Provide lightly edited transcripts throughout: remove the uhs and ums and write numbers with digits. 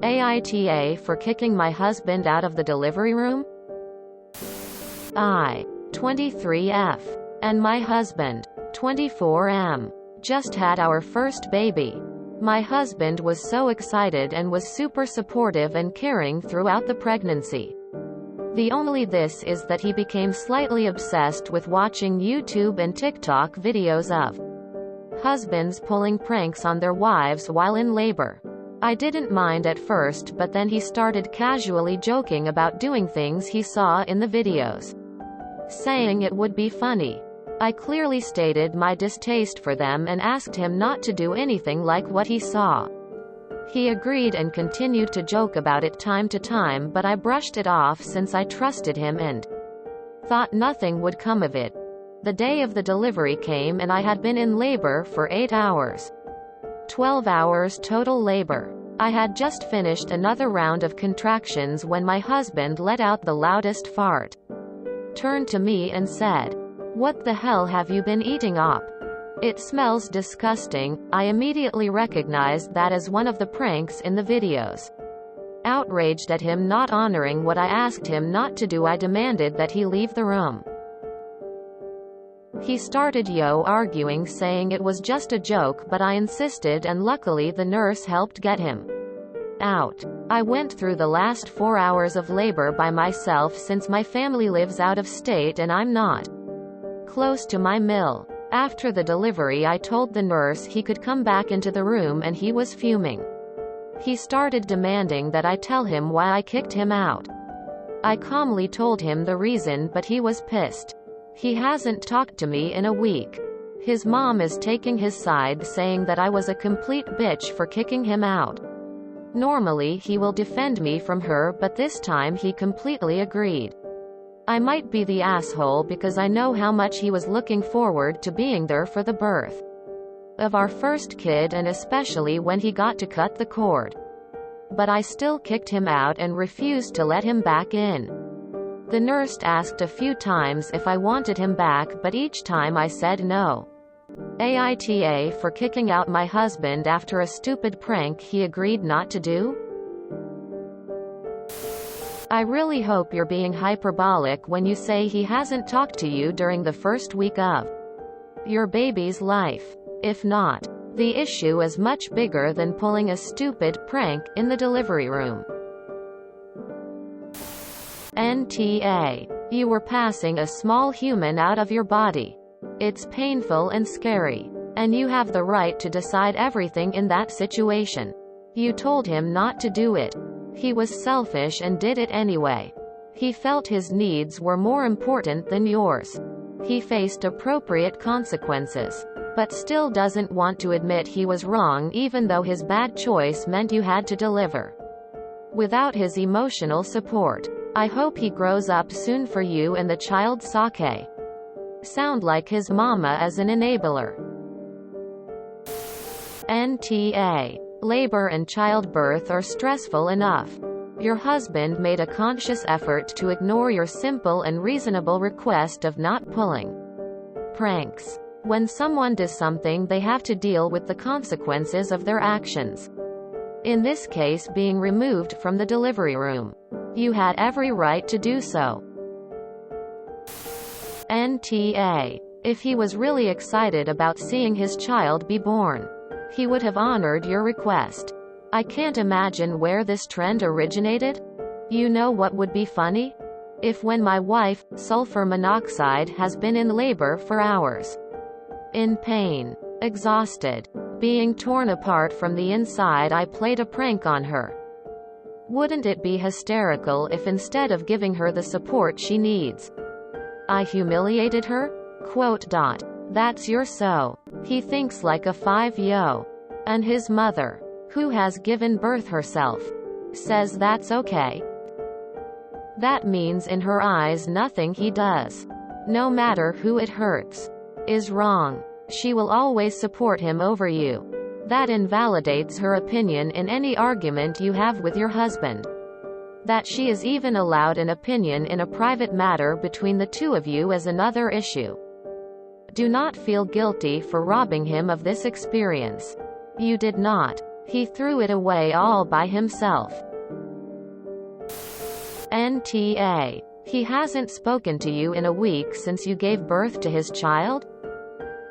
AITA for kicking my husband out of the delivery room? I, 23F, and my husband, 24M, just had our first baby. My husband was so excited and was super supportive and caring throughout the pregnancy. The only this is that he became slightly obsessed with watching YouTube and TikTok videos of husbands pulling pranks on their wives while in labor. I didn't mind at first, but then he started casually joking about doing things he saw in the videos, saying it would be funny. I clearly stated my distaste for them and asked him not to do anything like what he saw. He agreed and continued to joke about it time to time, but I brushed it off since I trusted him and thought nothing would come of it. The day of the delivery came and I had been in labor for 8 hours. 12 hours total labor. I had just finished another round of contractions when my husband let out the loudest fart, turned to me and said, "What the hell have you been eating up? It smells disgusting." I immediately recognized that as one of the pranks in the videos. Outraged at him not honoring what I asked him not to do, I demanded that he leave the room. He started arguing, saying it was just a joke, but I insisted, and luckily the nurse helped get him out. I went through the last 4 hours of labor by myself since my family lives out of state and I'm not close to my mill. After the delivery, I told the nurse he could come back into the room and he was fuming. He started demanding that I tell him why I kicked him out. I calmly told him the reason, but he was pissed. He hasn't talked to me in a week. His mom is taking his side, saying that I was a complete bitch for kicking him out. Normally he will defend me from her, but this time he completely agreed. I might be the asshole because I know how much he was looking forward to being there for the birth of our first kid, and especially when he got to cut the cord. But I still kicked him out and refused to let him back in. The nurse asked a few times if I wanted him back, but each time I said no. AITA for kicking out my husband after a stupid prank he agreed not to do? I really hope you're being hyperbolic when you say he hasn't talked to you during the first week of your baby's life. If not, the issue is much bigger than pulling a stupid prank in the delivery room. NTA. You were passing a small human out of your body. It's painful and scary. And you have the right to decide everything in that situation. You told him not to do it. He was selfish and did it anyway. He felt his needs were more important than yours. He faced appropriate consequences, but still doesn't want to admit he was wrong, even though his bad choice meant you had to deliver without his emotional support. I hope he grows up soon for you and the child. Sake. Sound like his mama as an enabler. NTA. Labor and childbirth are stressful enough. Your husband made a conscious effort to ignore your simple and reasonable request of not pulling pranks. When someone does something, they have to deal with the consequences of their actions. In this case, being removed from the delivery room. You had every right to do so. NTA. If he was really excited about seeing his child be born, he would have honored your request. I can't imagine where this trend originated. You know what would be funny? If when my wife, sulfur monoxide, has been in labor for hours, in pain, exhausted, being torn apart from the inside, I played a prank on her. Wouldn't it be hysterical if instead of giving her the support she needs, I humiliated her? That's your so. He thinks like a 5-yo. And his mother, who has given birth herself, says that's okay. That means in her eyes nothing he does, no matter who it hurts, is wrong. She will always support him over you. That invalidates her opinion in any argument you have with your husband. That she is even allowed an opinion in a private matter between the two of you is another issue. Do not feel guilty for robbing him of this experience. You did not. He threw it away all by himself. NTA. He hasn't spoken to you in a week since you gave birth to his child?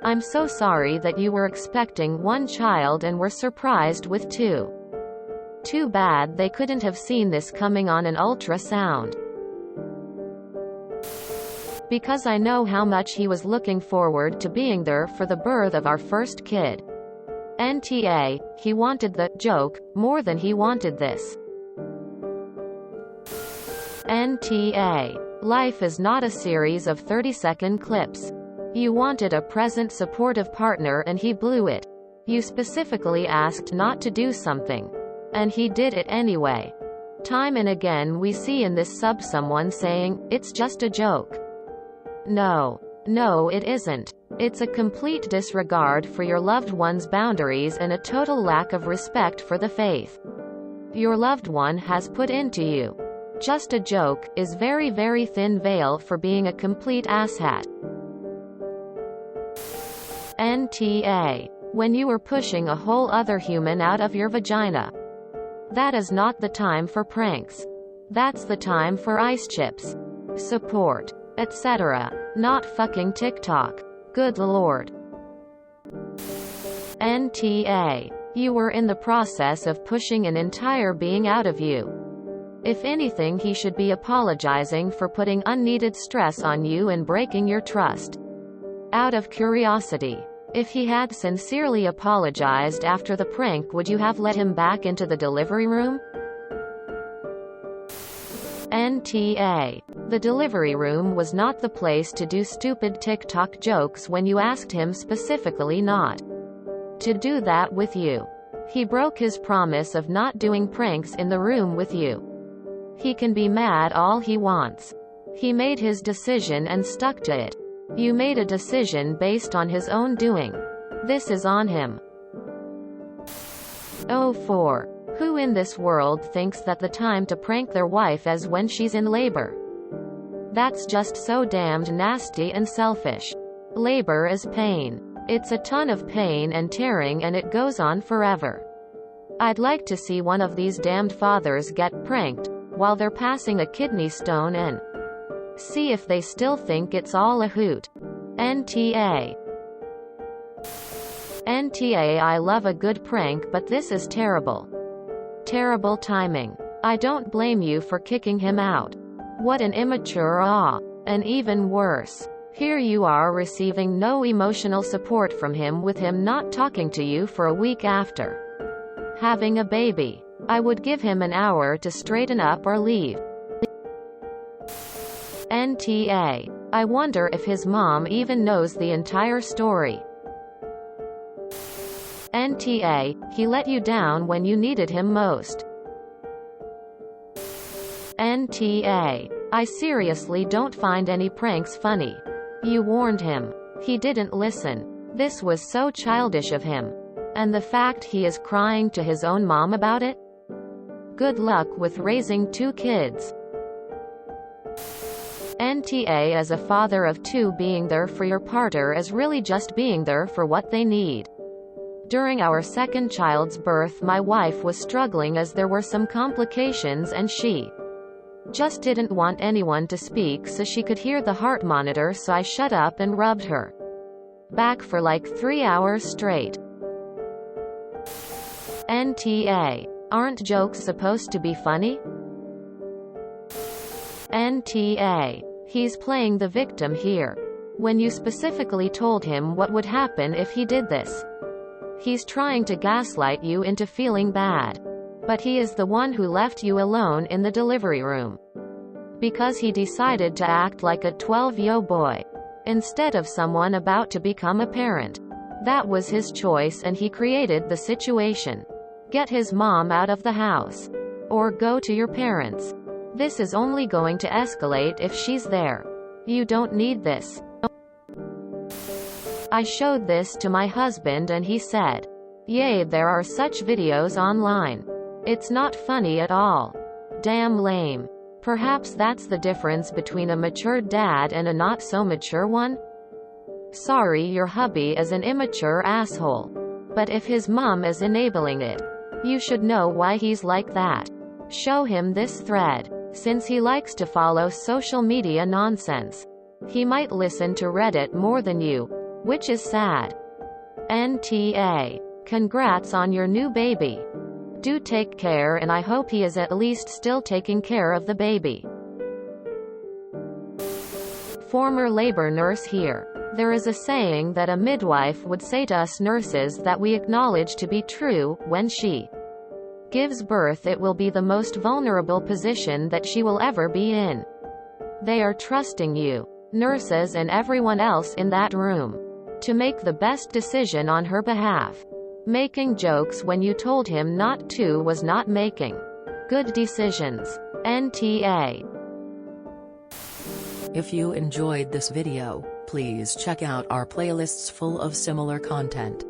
I'm so sorry that you were expecting one child and were surprised with two. Too bad they couldn't have seen this coming on an ultrasound. Because I know how much he was looking forward to being there for the birth of our first kid. NTA, he wanted the joke more than he wanted this. NTA. Life is not a series of 30-second clips. You wanted a present supportive partner and he blew it. You specifically asked not to do something. And he did it anyway. Time and again we see in this sub someone saying, "It's just a joke." No. No, it isn't. It's a complete disregard for your loved one's boundaries and a total lack of respect for the faith your loved one has put into you. Just a joke is very, very thin veil for being a complete asshat. NTA. When you were pushing a whole other human out of your vagina. That is not the time for pranks. That's the time for ice chips, support, etc. Not fucking TikTok. Good lord. NTA. You were in the process of pushing an entire being out of you. If anything, he should be apologizing for putting unneeded stress on you and breaking your trust. Out of curiosity, if he had sincerely apologized after the prank, would you have let him back into the delivery room? NTA. The delivery room was not the place to do stupid TikTok jokes when you asked him specifically not to do that with you. He broke his promise of not doing pranks in the room with you. He can be mad all he wants. He made his decision and stuck to it. You made a decision based on his own doing. This is on him. 04. Who in this world thinks that the time to prank their wife is when she's in labor? That's just so damned nasty and selfish. Labor is pain. It's a ton of pain and tearing, and it goes on forever. I'd like to see one of these damned fathers get pranked while they're passing a kidney stone and see if they still think it's all a hoot. NTA. NTA. I love a good prank, but this is terrible. Terrible timing. I don't blame you for kicking him out. What an immature and even worse. Here you are receiving no emotional support from him, with him not talking to you for a week after having a baby. I would give him an hour to straighten up or leave. NTA. I wonder if his mom even knows the entire story. NTA. He let you down when you needed him most. NTA. I seriously don't find any pranks funny. You warned him. He didn't listen. This was so childish of him. And the fact he is crying to his own mom about it? Good luck with raising two kids. NTA. As a father of two, being there for your partner is really just being there for what they need. During our second child's birth, my wife was struggling as there were some complications, and she just didn't want anyone to speak so she could hear the heart monitor, so I shut up and rubbed her back for like 3 hours straight. NTA. Aren't jokes supposed to be funny? NTA. He's playing the victim here. When you specifically told him what would happen if he did this. He's trying to gaslight you into feeling bad. But he is the one who left you alone in the delivery room. Because he decided to act like a 12-year-old boy instead of someone about to become a parent. That was his choice, and he created the situation. Get his mom out of the house. Or go to your parents. This is only going to escalate if she's there. You don't need this. I showed this to my husband and he said, "Yay, there are such videos online. It's not funny at all. Damn lame." Perhaps that's the difference between a mature dad and a not so mature one? Sorry, your hubby is an immature asshole. But if his mom is enabling it, You should know why he's like that. Show him this thread. Since he likes to follow social media nonsense, he might listen to Reddit more than you, which is sad. NTA. Congrats on your new baby. Do take care, and I hope he is at least still taking care of the baby. Former labor nurse here. There is a saying that a midwife would say to us nurses that we acknowledge to be true: when she gives birth, it will be the most vulnerable position that she will ever be in. They are trusting you, nurses and everyone else in that room, to make the best decision on her behalf. Making jokes when you told him not to was not making good decisions. NTA. If you enjoyed this video, please check out our playlists full of similar content.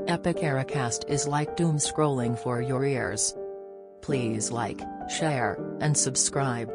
Epic Aircast is like doom scrolling for your ears. Please like, share, and subscribe.